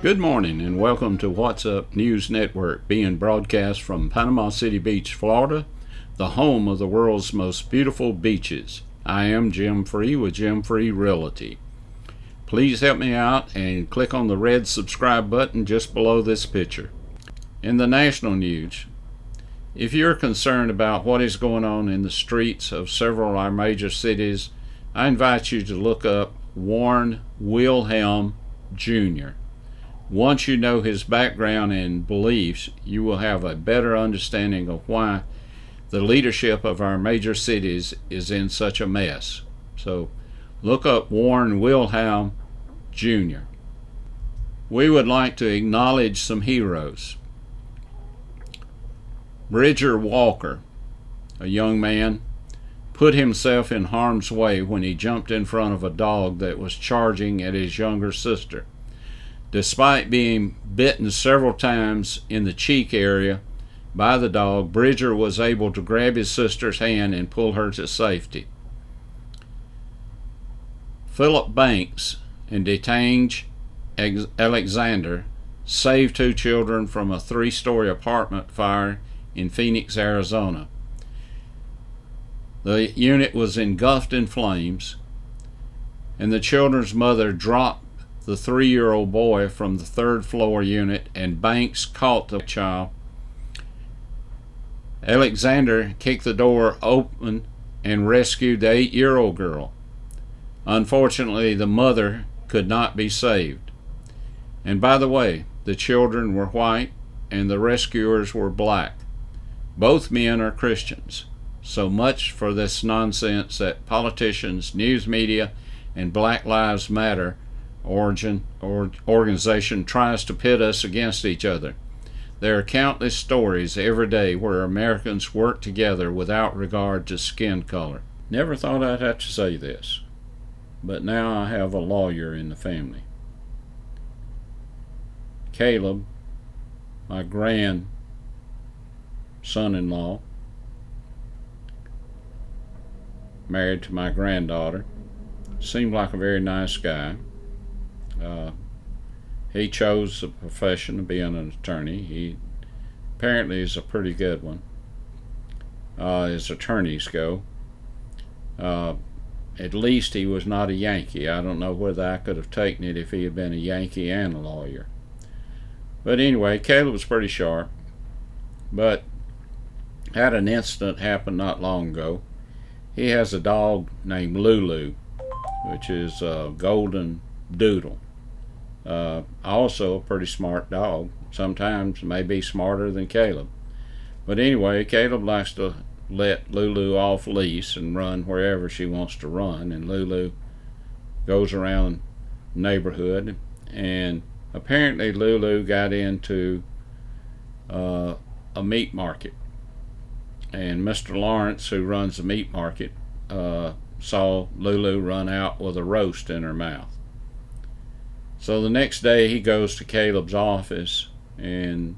Good morning and welcome to What's Up News Network, being broadcast from Panama City Beach, Florida, the home of the world's most beautiful beaches. I am Jim Free with Jim Free Realty. Please help me out and click on the red subscribe button just below this picture. In the national news, if you're concerned about what is going on in the streets of several of our major cities, I invite you to look up Warren Wilhelm Jr. Once you know his background and beliefs, you will have a better understanding of why the leadership of our major cities is in such a mess. So look up Warren Wilhelm Jr. We would like to acknowledge some heroes. Bridger Walker, a young man, put himself in harm's way when he jumped in front of a dog that was charging at his younger sister. Despite being bitten several times in the cheek area by the dog, Bridger was able to grab his sister's hand and pull her to safety. Philip Banks and Detange Alexander saved two children from a 3-story apartment fire in Phoenix, Arizona. The unit was engulfed in flames, and the children's mother dropped the 3-year-old boy from the 3rd floor unit, and Banks caught the child. Alexander kicked the door open and rescued the 8-year-old girl. Unfortunately, the mother could not be saved. And by the way, the children were white and the rescuers were black. Both men are Christians. So much for this nonsense that politicians, news media, and Black Lives Matter organization tries to pit us against each other. There are countless stories every day where Americans work together without regard to skin color. Never thought I'd have to say this, but now I have a lawyer in the family. Caleb, my son-in-law, married to my granddaughter, seemed like a very nice guy. He chose the profession of being an attorney. He apparently is a pretty good one, as attorneys go. At least he was not a Yankee. I don't know whether I could have taken it if he had been a Yankee and a lawyer. But anyway, Caleb was pretty sharp, but had an incident happen not long ago. He has a dog named Lulu, which is a golden doodle. Also a pretty smart dog. Sometimes maybe smarter than Caleb. But anyway, Caleb likes to let Lulu off leash and run wherever she wants to run. And Lulu goes around the neighborhood. And apparently Lulu got into a meat market. And Mr. Lawrence, who runs the meat market, saw Lulu run out with a roast in her mouth. So the next day he goes to Caleb's office and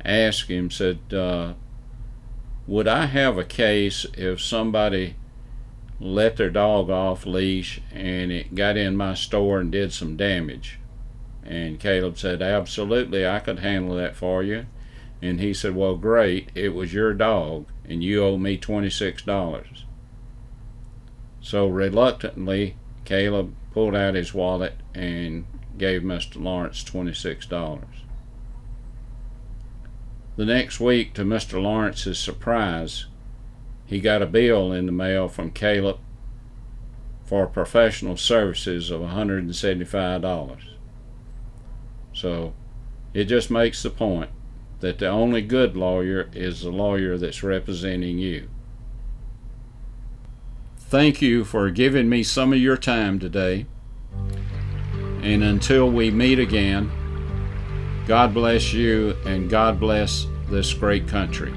asked him, said, would I have a case if somebody let their dog off leash and it got in my store and did some damage? And Caleb said, absolutely, I could handle that for you. And he said, well, great, it was your dog and you owe me $26. So reluctantly, Caleb pulled out his wallet and gave Mr. Lawrence $26. The next week, to Mr. Lawrence's surprise, he got a bill in the mail from Caleb for professional services of $175. So it just makes the point that the only good lawyer is the lawyer that's representing you. Thank you for giving me some of your time today. And until we meet again, God bless you and God bless this great country.